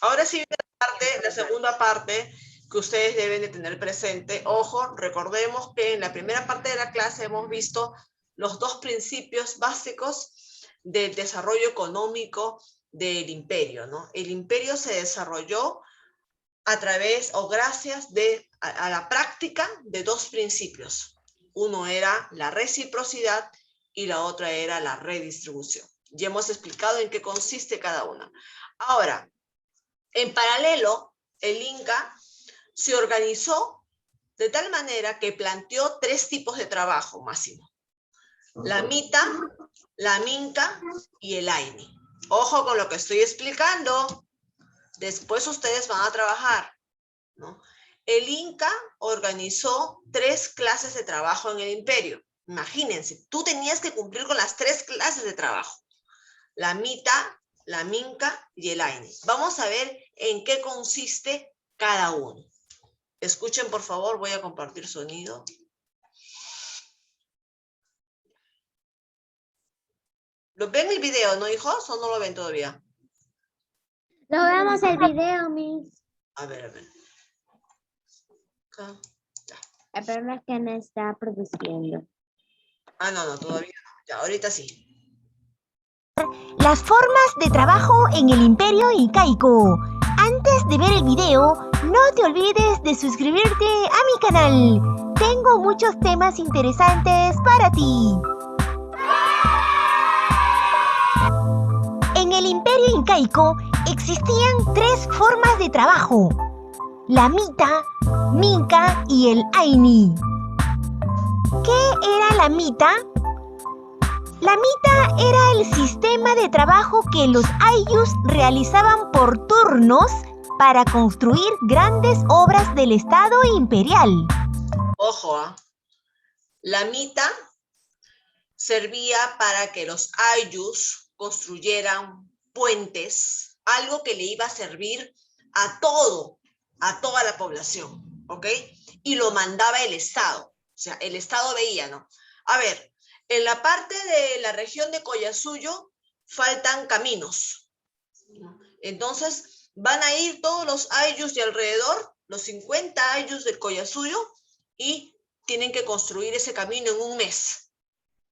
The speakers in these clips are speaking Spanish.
Ahora sí viene la segunda parte que ustedes deben de tener presente. Ojo, recordemos que en la primera parte de la clase hemos visto los dos principios básicos del desarrollo económico del imperio, ¿no? El imperio se desarrolló a través o gracias a la práctica de dos principios. Uno era la reciprocidad y la otra era la redistribución. Ya hemos explicado en qué consiste cada una. Ahora, en paralelo, el Inca se organizó de tal manera que planteó tres tipos de trabajo máximo. La mita, la minca y el aini. Ojo con lo que estoy explicando. Después ustedes van a trabajar, ¿no? El Inca organizó 3 clases de trabajo en el imperio. Imagínense, tú tenías que cumplir con las 3 clases de trabajo. La mita, la minca y el aini. Vamos a ver en qué consiste cada uno. Escuchen, por favor, voy a compartir sonido. ¿Lo ven el video, no, hijos? ¿O no lo ven todavía? Lo vemos el video, Miss. A ver, a ver. Acá. El problema es que no está produciendo. Ah, no, todavía no. Ya, ahorita sí. Las formas de trabajo en el Imperio Incaico. Antes de ver el video, no te olvides de suscribirte a mi canal. Tengo muchos temas interesantes para ti. En el Imperio Incaico existían 3 formas de trabajo: la mita, minca y el aini. ¿Qué era la mita? La mita era el sistema de trabajo que los ayllus realizaban por turnos para construir grandes obras del Estado imperial. Ojo, ¿eh? La mita servía para que los ayllus construyeran puentes, algo que le iba a servir a toda la población, ¿ok? Y lo mandaba el Estado. O sea, el Estado veía, ¿no? A ver, en la parte de la región de Collasuyo faltan caminos. Entonces, van a ir todos los ayllus de alrededor, los 50 ayllus del Collasuyo, y tienen que construir ese camino en un mes.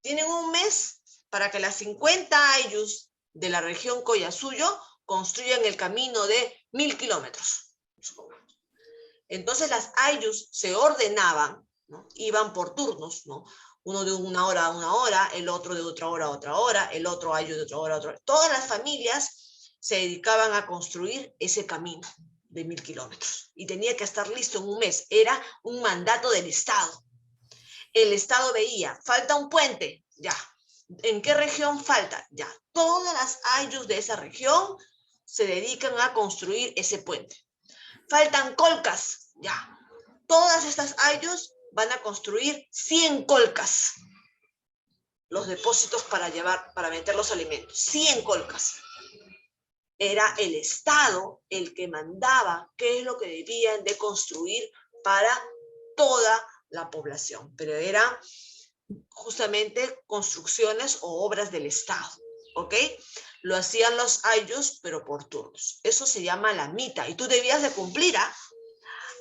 Tienen un mes para que las 50 ayllus de la región Collasuyo construyan el camino de 1000 kilómetros. Entonces las ayllus se ordenaban, ¿no? Iban por turnos, ¿no? Uno de una hora a una hora, el otro de otra hora a otra hora, el otro ayllu de otra hora a otra hora. Todas las familias se dedicaban a construir ese camino de 1000 kilómetros y tenía que estar listo en un mes. Era un mandato del Estado. El Estado veía, falta un puente, ya. ¿En qué región falta? Ya. Todas las ayllus de esa región se dedican a construir ese puente. Faltan colcas, ya. Todas estas ayllus van a construir 100 colcas. Los depósitos para meter los alimentos. 100 colcas. Era el Estado el que mandaba qué es lo que debían de construir para toda la población, pero eran justamente construcciones o obras del Estado, ¿ok? Lo hacían los ayllus, pero por turnos. Eso se llama la mita, y tú debías de cumplir, ¿ah?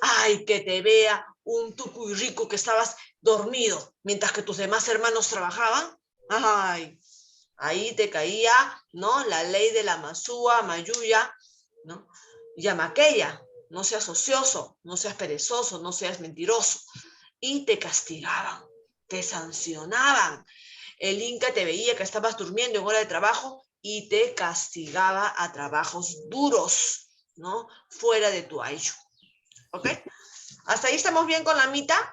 Ay, que te vea un tucuy rico que estabas dormido mientras que tus demás hermanos trabajaban. Ay, ahí te caía, ¿no? La ley de la masúa, mayuya, ¿no? Yamaqueya, no seas ocioso, no seas perezoso, no seas mentiroso. Y te castigaban, te sancionaban. El Inca te veía que estabas durmiendo en hora de trabajo y te castigaba a trabajos duros, ¿no? Fuera de tu ayllu. ¿Ok? ¿Hasta ahí estamos bien con la mita?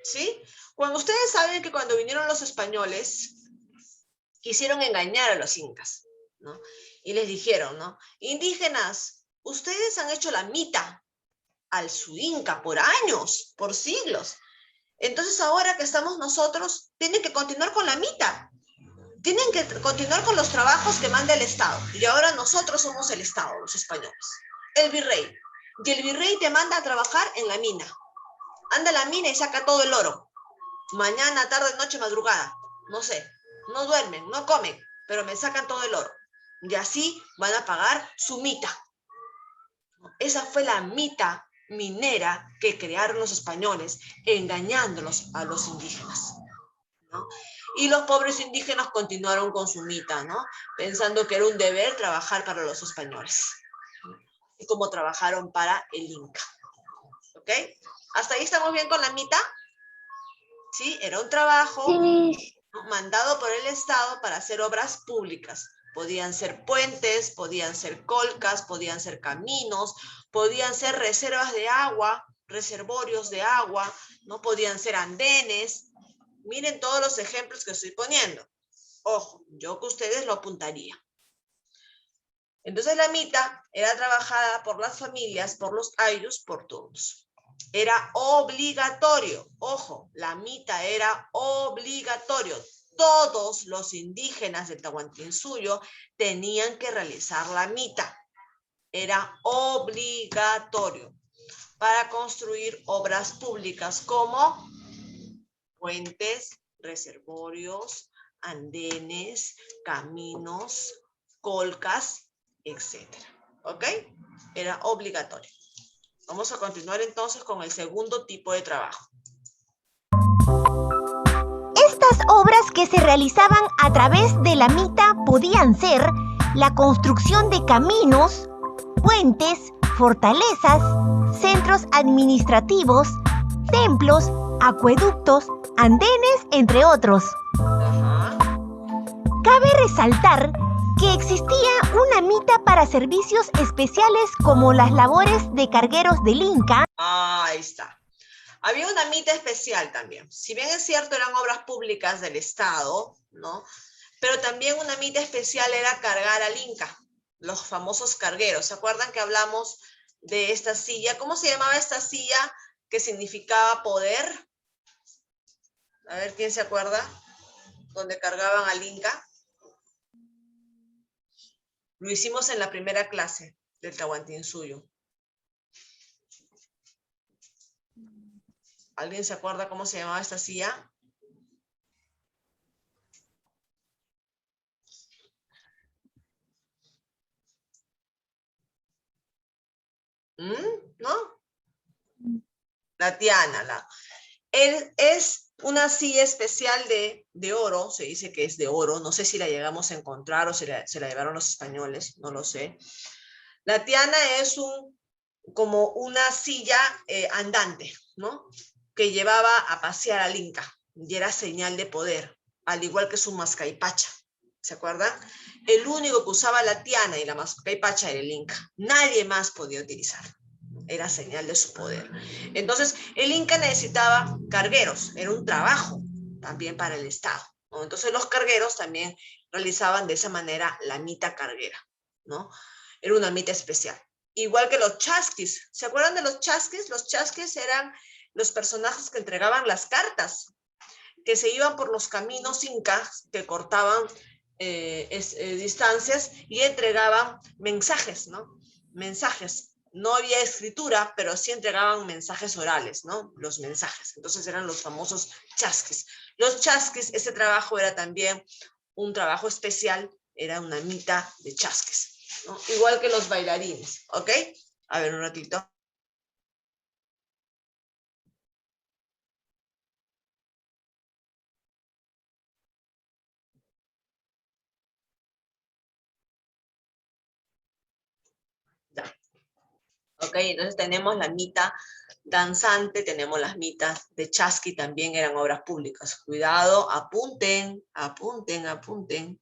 ¿Sí? Cuando ustedes saben que cuando vinieron los españoles, quisieron engañar a los incas, ¿no? Y les dijeron, ¿no? Indígenas, ustedes han hecho la mita al su inca por años, por siglos. Entonces ahora que estamos nosotros, tienen que continuar con la mita. Tienen que continuar con los trabajos que manda el Estado. Y ahora nosotros somos el Estado, los españoles. El virrey. Y el virrey te manda a trabajar en la mina. Anda a la mina y saca todo el oro. Mañana, tarde, noche, madrugada. No sé. No duermen, no comen, pero me sacan todo el oro. Y así van a pagar su mita. Esa fue la mita minera que crearon los españoles, engañándolos a los indígenas, ¿no? Y los pobres indígenas continuaron con su mita, ¿no? Pensando que era un deber trabajar para los españoles. Y como trabajaron para el Inca. ¿Ok? ¿Hasta ahí estamos bien con la mita? Sí, era un trabajo mandado por el Estado para hacer obras públicas. Podían ser puentes, podían ser colcas, podían ser caminos, podían ser reservas de agua, reservorios de agua, no podían ser andenes. Miren todos los ejemplos que estoy poniendo. Ojo, yo que ustedes lo apuntaría. Entonces la mita era trabajada por las familias, por los ayllus, por todos. Era obligatorio. Ojo, la mita era obligatorio. Todos los indígenas del Tahuantinsuyo tenían que realizar la mita. Era obligatorio para construir obras públicas como puentes, reservorios, andenes, caminos, colcas, etc. ¿Ok? Era obligatorio. Vamos a continuar entonces con el segundo tipo de trabajo. Estas obras que se realizaban a través de la mita podían ser la construcción de caminos, puentes, fortalezas, centros administrativos, templos, acueductos, andenes, entre otros. Cabe resaltar que existía una mita para servicios especiales como las labores de cargueros del Inca. Ahí está. Había una mita especial también. Si bien es cierto, eran obras públicas del Estado, ¿no? Pero también una mita especial era cargar al Inca, los famosos cargueros. ¿Se acuerdan que hablamos de esta silla? ¿Cómo se llamaba esta silla que significaba poder? A ver, ¿quién se acuerda? Donde cargaban al Inca. Lo hicimos en la primera clase del Tahuantinsuyo. ¿Alguien se acuerda cómo se llamaba esta silla? ¿No? La tiana. Es una silla especial de oro, se dice que es de oro, no sé si la llegamos a encontrar o se la llevaron los españoles, no lo sé. La tiana es como una silla andante, ¿no? Que llevaba a pasear al Inca y era señal de poder, al igual que su mascaipacha. ¿Se acuerdan? El único que usaba la tiana y la mascaipacha era el Inca. Nadie más podía utilizarla. Era señal de su poder. Entonces, el Inca necesitaba cargueros. Era un trabajo también para el Estado, ¿no? Entonces, los cargueros también realizaban de esa manera la mita carguera, ¿no? Era una mita especial. Igual que los chasquis. ¿Se acuerdan de los chasquis? Los chasquis eran los personajes que entregaban las cartas, que se iban por los caminos incas, que cortaban distancias y entregaban mensajes, ¿no? Mensajes. No había escritura, pero sí entregaban mensajes orales, ¿no? Los mensajes. Entonces eran los famosos chasquis. Los chasquis, ese trabajo era también un trabajo especial, era una mita de chasquis, ¿no? Igual que los bailarines, ¿ok? A ver, un ratito. Ok, entonces tenemos la mita danzante, tenemos las mitas de chasqui, también eran obras públicas. Cuidado, apunten, apunten, apunten.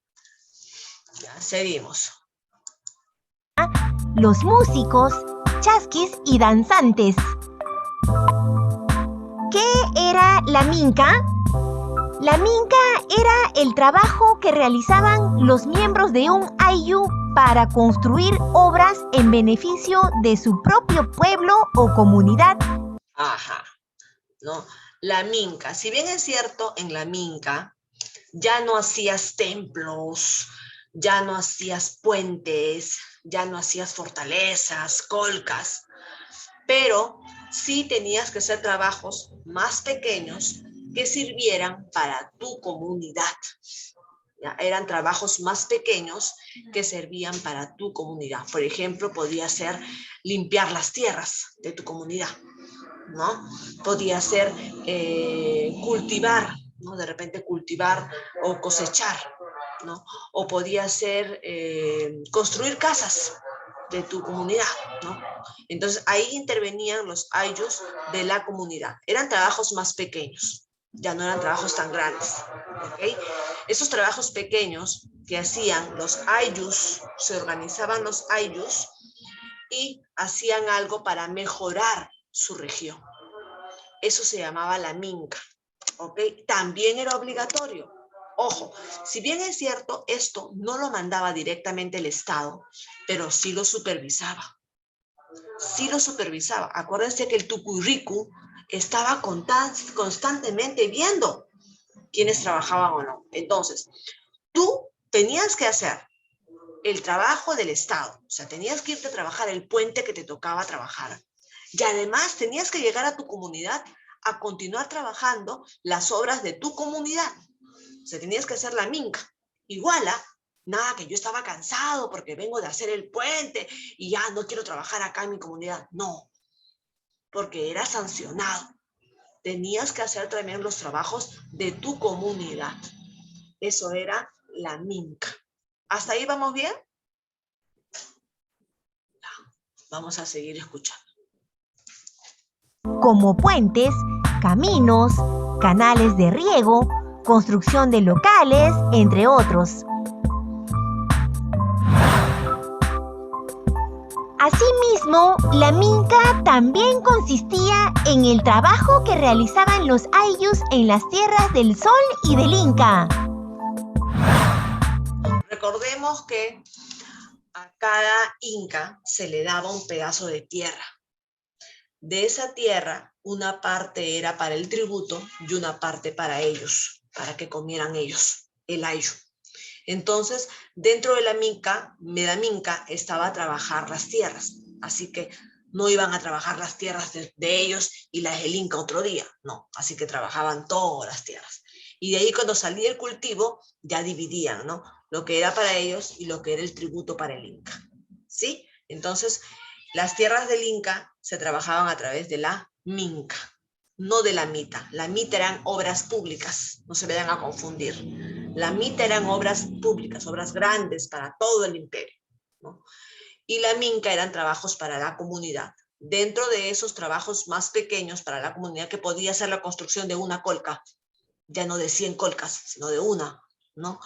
Ya, seguimos. Los músicos, chasquis y danzantes. ¿Qué era la minca? La minca era el trabajo que realizaban los miembros de un ayllu para construir obras en beneficio de su propio pueblo o comunidad. Ajá, ¿no? La minca, si bien es cierto, en la minca ya no hacías templos, ya no hacías puentes, ya no hacías fortalezas, colcas, pero sí tenías que hacer trabajos más pequeños que sirvieran para tu comunidad, ¿ya? Eran trabajos más pequeños que servían para tu comunidad. Por ejemplo, podía ser limpiar las tierras de tu comunidad, ¿no? Podía ser cultivar, ¿no? De repente cultivar o cosechar, ¿no? O podía ser construir casas de tu comunidad, ¿no? Entonces ahí intervenían los ayllus de la comunidad. Eran trabajos más pequeños, ya no eran trabajos tan grandes, ¿ok? Esos trabajos pequeños que hacían los ayllus, se organizaban los ayllus y hacían algo para mejorar su región. Eso se llamaba la minca, ¿ok? También era obligatorio. Ojo, si bien es cierto, esto no lo mandaba directamente el Estado, pero sí lo supervisaba. Sí lo supervisaba. Acuérdense que el Tucuyricú estaba constantemente viendo quiénes trabajaban o no. Entonces, tú tenías que hacer el trabajo del Estado. O sea, tenías que irte a trabajar el puente que te tocaba trabajar. Y además tenías que llegar a tu comunidad a continuar trabajando las obras de tu comunidad. O sea, tenías que hacer la minca. Igual, nada, que yo estaba cansado porque vengo de hacer el puente y ya no quiero trabajar acá en mi comunidad. No, porque era sancionado. Tenías que hacer también los trabajos de tu comunidad. Eso era la minca. ¿Hasta ahí vamos bien? Vamos a seguir escuchando. Como puentes, caminos, canales de riego, construcción de locales, entre otros. Asimismo, la minca también consistía en el trabajo que realizaban los ayllus en las tierras del Sol y del Inca. Recordemos que a cada inca se le daba un pedazo de tierra. De esa tierra, una parte era para el tributo y una parte para ellos, para que comieran ellos, el ayllu. Entonces, dentro de la minca estaba a trabajar las tierras, así que no iban a trabajar las tierras de ellos y las del Inca otro día, no, así que trabajaban todas las tierras. Y de ahí cuando salía el cultivo, ya dividían, ¿no? Lo que era para ellos y lo que era el tributo para el Inca, ¿sí? Entonces, las tierras del Inca se trabajaban a través de la minca, no de la mita. La mita eran obras públicas, no se vayan a confundir. La mita eran obras públicas, obras grandes para todo el imperio, ¿no? Y la minca eran trabajos para la comunidad. Dentro de esos trabajos más pequeños para la comunidad, que podía ser la construcción de una colca, ya no de 100 colcas, sino de una, ¿no?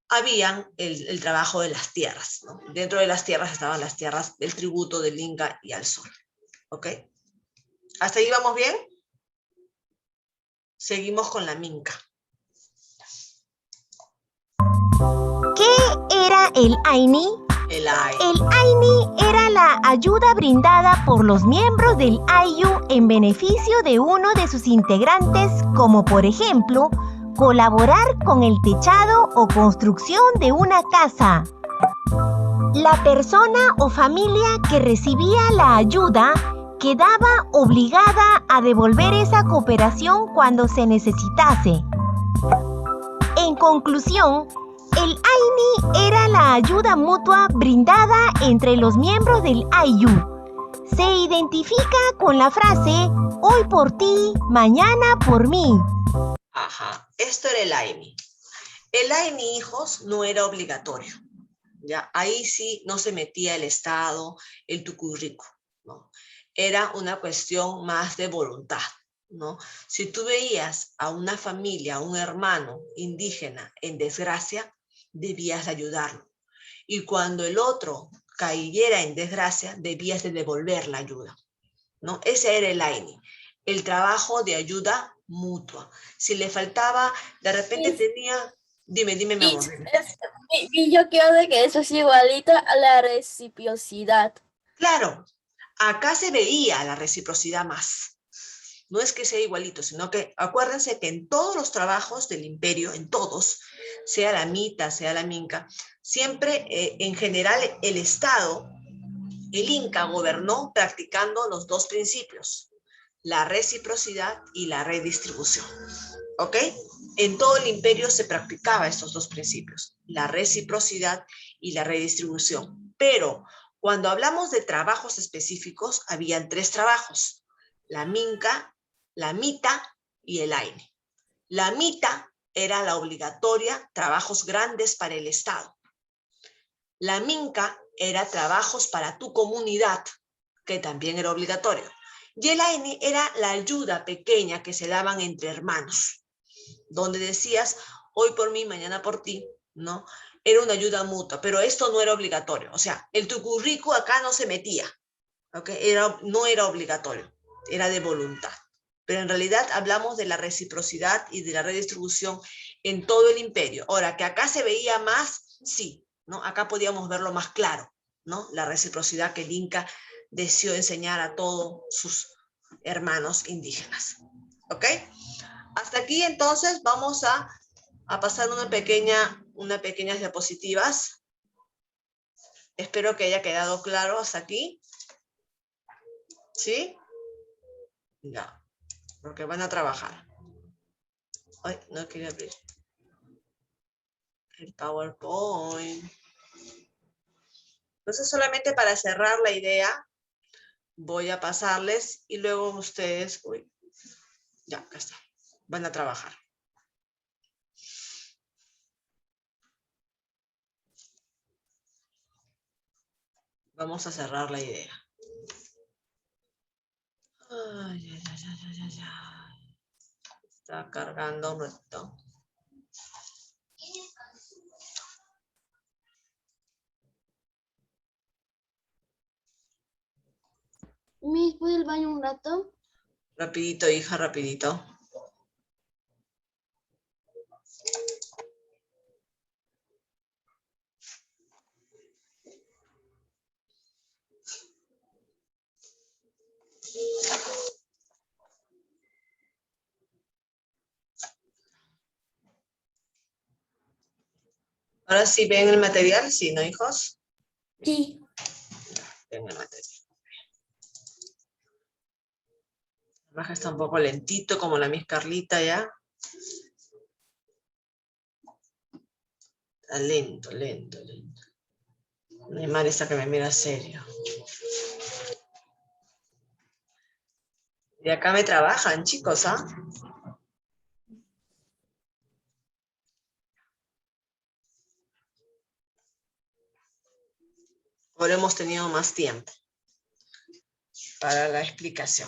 Habían el trabajo de las tierras, ¿no? Dentro de las tierras estaban las tierras del tributo del Inca y al Sol, ¿ok? ¿Hasta ahí vamos bien? Seguimos con la minca. ¿Qué era el Aini? El Aini. El Aini era la ayuda brindada por los miembros del Ayllu en beneficio de uno de sus integrantes, como por ejemplo, colaborar con el techado o construcción de una casa. La persona o familia que recibía la ayuda quedaba obligada a devolver esa cooperación cuando se necesitase. En conclusión, el Aini era la ayuda mutua brindada entre los miembros del Ayllu. Se identifica con la frase, hoy por ti, mañana por mí. Ajá, esto era el Aini. El Aini, hijos, no era obligatorio. ¿Ya? Ahí sí no se metía el Estado, el Tucuyricú, ¿no? Era una cuestión más de voluntad, ¿no? Si tú veías a una familia, a un hermano indígena en desgracia, debías ayudarlo. Y cuando el otro cayera en desgracia, debías de devolver la ayuda, ¿no? Ese era el Aini, el trabajo de ayuda mutua. Si le faltaba, de repente tenía... Dime, mi amor. Y yo creo de que eso es igualito a la reciprocidad. Claro, acá se veía la reciprocidad más. No es que sea igualito, sino que acuérdense que en todos los trabajos del imperio, en todos, sea la mita, sea la minca, siempre en general el Estado, el Inca gobernó practicando los dos principios, la reciprocidad y la redistribución. ¿Ok? En todo el imperio se practicaba estos dos principios, la reciprocidad y la redistribución. Pero cuando hablamos de trabajos específicos, habían tres trabajos, la minca, la mita y el aine. La mita era la obligatoria, trabajos grandes para el Estado. La minca era trabajos para tu comunidad, que también era obligatorio. Y el aine era la ayuda pequeña que se daban entre hermanos, donde decías, hoy por mí, mañana por ti, ¿no? Era una ayuda mutua, pero esto no era obligatorio. O sea, el tucurrico acá no se metía, ¿ok? No era obligatorio, era de voluntad. Pero en realidad hablamos de la reciprocidad y de la redistribución en todo el imperio. Ahora, que acá se veía más, sí, ¿no? Acá podíamos verlo más claro, ¿no? La reciprocidad que el Inca deseó enseñar a todos sus hermanos indígenas. ¿Ok? Hasta aquí entonces vamos a pasar unas pequeñas diapositivas. Espero que haya quedado claro hasta aquí. ¿Sí? Ya, porque van a trabajar. Ay, no quería abrir el PowerPoint. Entonces, solamente para cerrar la idea, voy a pasarles y luego ustedes, ya, acá está, van a trabajar. Vamos a cerrar la idea. Ay, ay, ay, ay, ay, ay. Está cargando un rato. Miss, ¿puedo ir al baño un rato? Rapidito, hija, rapidito. Ahora sí ven el material, ¿sí, no, hijos? Sí. Ven el material. Baja está un poco lentito, como la Miss Carlita ya. Está lento, lento, lento. Neymar está que me mira serio. Y acá me trabajan, chicos, ¿ah? Ahora hemos tenido más tiempo para la explicación.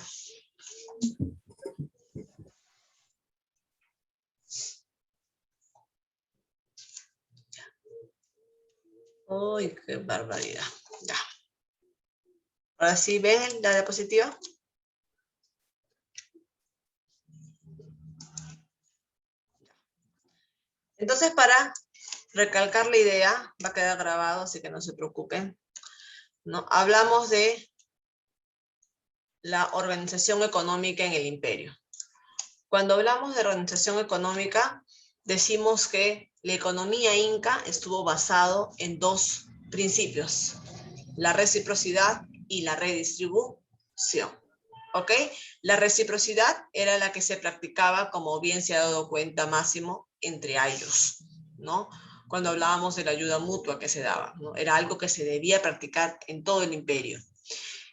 Uy, qué barbaridad. Ya. Ahora sí, ¿ven la diapositiva? Entonces, para recalcar la idea, va a quedar grabado, así que no se preocupen, ¿no? Hablamos de la organización económica en el imperio. Cuando hablamos de organización económica, decimos que la economía inca estuvo basado en dos principios, la reciprocidad y la redistribución. ¿Ok? La reciprocidad era la que se practicaba, como bien se ha dado cuenta Máximo, entre ellos, ¿no? Cuando hablábamos de la ayuda mutua que se daba, ¿no? Era algo que se debía practicar en todo el imperio.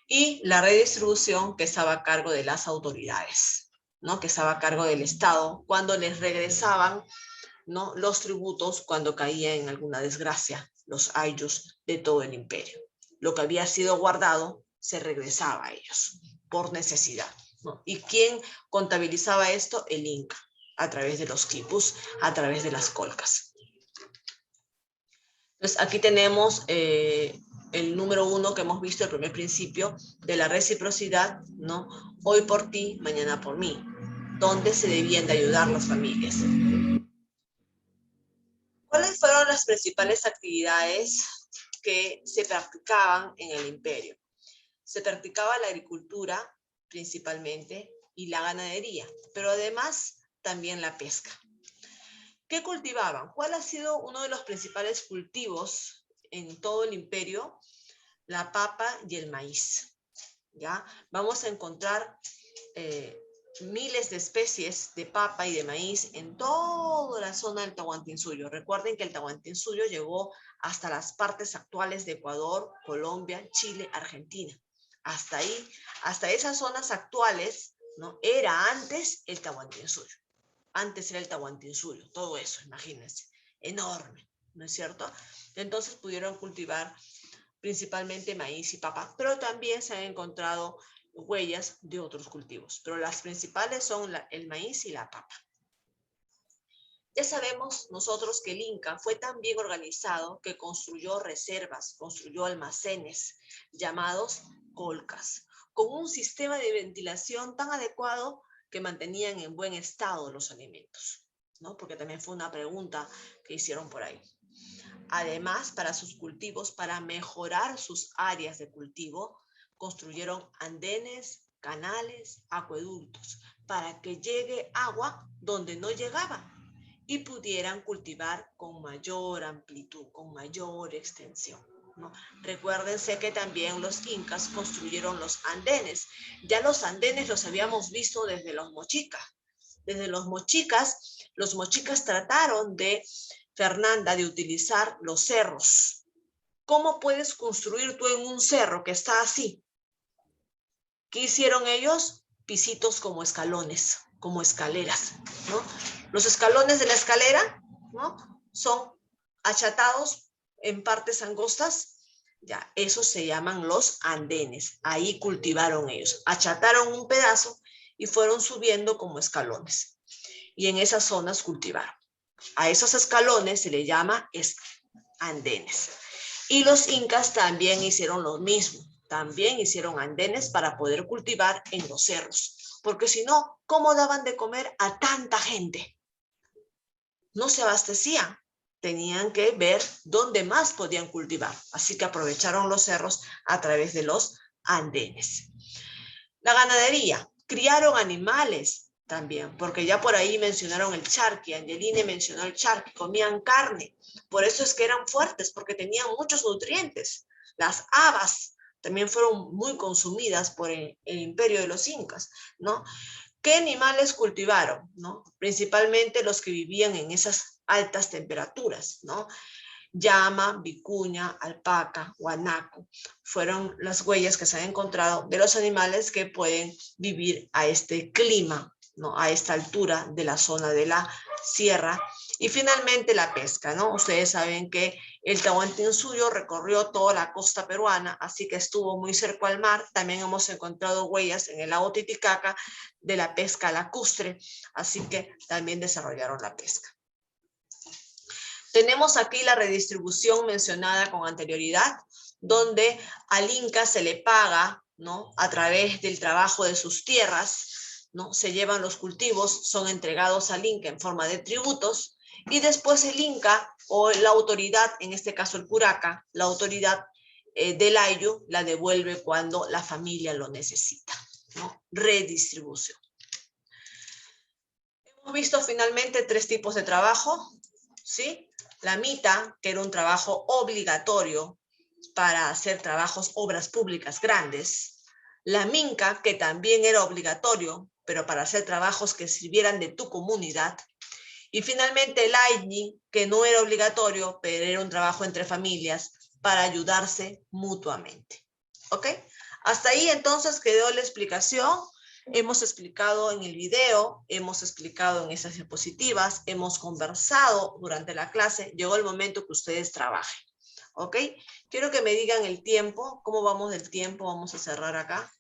Y la redistribución que estaba a cargo de las autoridades, ¿no? Que estaba a cargo del Estado cuando les regresaban, ¿no? Los tributos cuando caía en alguna desgracia, los ayllus de todo el imperio. Lo que había sido guardado se regresaba a ellos por necesidad, ¿no? ¿Y quién contabilizaba esto? El Inca, a través de los quipus, a través de las colcas. Entonces aquí tenemos el número 1 que hemos visto, el primer principio de la reciprocidad, ¿no? Hoy por ti, mañana por mí, donde se debían de ayudar las familias. ¿Cuáles fueron las principales actividades que se practicaban en el imperio? Se practicaba la agricultura principalmente y la ganadería, pero además también la pesca. ¿Qué cultivaban? ¿Cuál ha sido uno de los principales cultivos en todo el imperio? La papa y el maíz. ¿Ya? Vamos a encontrar miles de especies de papa y de maíz en toda la zona del Tahuantinsuyo. Recuerden que el Tahuantinsuyo llegó hasta las partes actuales de Ecuador, Colombia, Chile, Argentina. Hasta ahí, hasta esas zonas actuales, ¿no? Era antes el Tahuantinsuyo. Antes era el Tahuantinsuyo, todo eso, imagínense, enorme, ¿no es cierto? Entonces pudieron cultivar principalmente maíz y papa, pero también se han encontrado huellas de otros cultivos, pero las principales son el maíz y la papa. Ya sabemos nosotros que el Inca fue tan bien organizado que construyó reservas, construyó almacenes llamados colcas, con un sistema de ventilación tan adecuado que mantenían en buen estado los alimentos, ¿no? Porque también fue una pregunta que hicieron por ahí. Además, para sus cultivos, para mejorar sus áreas de cultivo, construyeron andenes, canales, acueductos, para que llegue agua donde no llegaba y pudieran cultivar con mayor amplitud, con mayor extensión, ¿no? Recuérdense que también los incas construyeron los andenes. Ya los andenes los habíamos visto desde los mochicas. Desde los mochicas trataron de, Fernanda, de utilizar los cerros. ¿Cómo puedes construir tú en un cerro que está así? ¿Qué hicieron ellos? Pisitos como escalones, como escaleras, ¿no? Los escalones de la escalera, ¿no? Son achatados en partes angostas. Ya, esos se llaman los andenes. Ahí cultivaron ellos. Achataron un pedazo y fueron subiendo como escalones. Y en esas zonas cultivaron. A esos escalones se le llama andenes. Y los incas también hicieron lo mismo. También hicieron andenes para poder cultivar en los cerros. Porque si no, ¿cómo daban de comer a tanta gente? No se abastecían. Tenían que ver dónde más podían cultivar. Así que aprovecharon los cerros a través de los andenes. La ganadería. Criaron animales también, porque ya por ahí mencionaron el charqui. Angeline mencionó el charqui. Comían carne. Por eso es que eran fuertes, porque tenían muchos nutrientes. Las habas también fueron muy consumidas por el imperio de los incas, ¿no? ¿Qué animales cultivaron, no? Principalmente los que vivían en esas altas temperaturas, ¿no? Llama, vicuña, alpaca, guanaco, fueron las huellas que se han encontrado de los animales que pueden vivir a este clima, ¿no? A esta altura de la zona de la sierra. Y finalmente la pesca, ¿no? Ustedes saben que el Tahuantinsuyo recorrió toda la costa peruana, así que estuvo muy cerca al mar. También hemos encontrado huellas en el lago Titicaca de la pesca lacustre, así que también desarrollaron la pesca. Tenemos aquí la redistribución mencionada con anterioridad, donde al Inca se le paga, ¿no? A través del trabajo de sus tierras, ¿no? Se llevan los cultivos, son entregados al Inca en forma de tributos, y después el Inca o la autoridad, en este caso el Curaca, la autoridad del Ayllu, la devuelve cuando la familia lo necesita, ¿no? Redistribución. Hemos visto finalmente 3 tipos de trabajo, ¿sí? La mita, que era un trabajo obligatorio para hacer trabajos, obras públicas grandes. La minca, que también era obligatorio, pero para hacer trabajos que sirvieran de tu comunidad. Y finalmente el aini, que no era obligatorio, pero era un trabajo entre familias para ayudarse mutuamente. ¿Ok? Hasta ahí entonces quedó la explicación. Hemos explicado en el video, hemos explicado en esas diapositivas, hemos conversado durante la clase. Llegó el momento que ustedes trabajen. ¿Ok? Quiero que me digan el tiempo. ¿Cómo vamos del tiempo? Vamos a cerrar acá.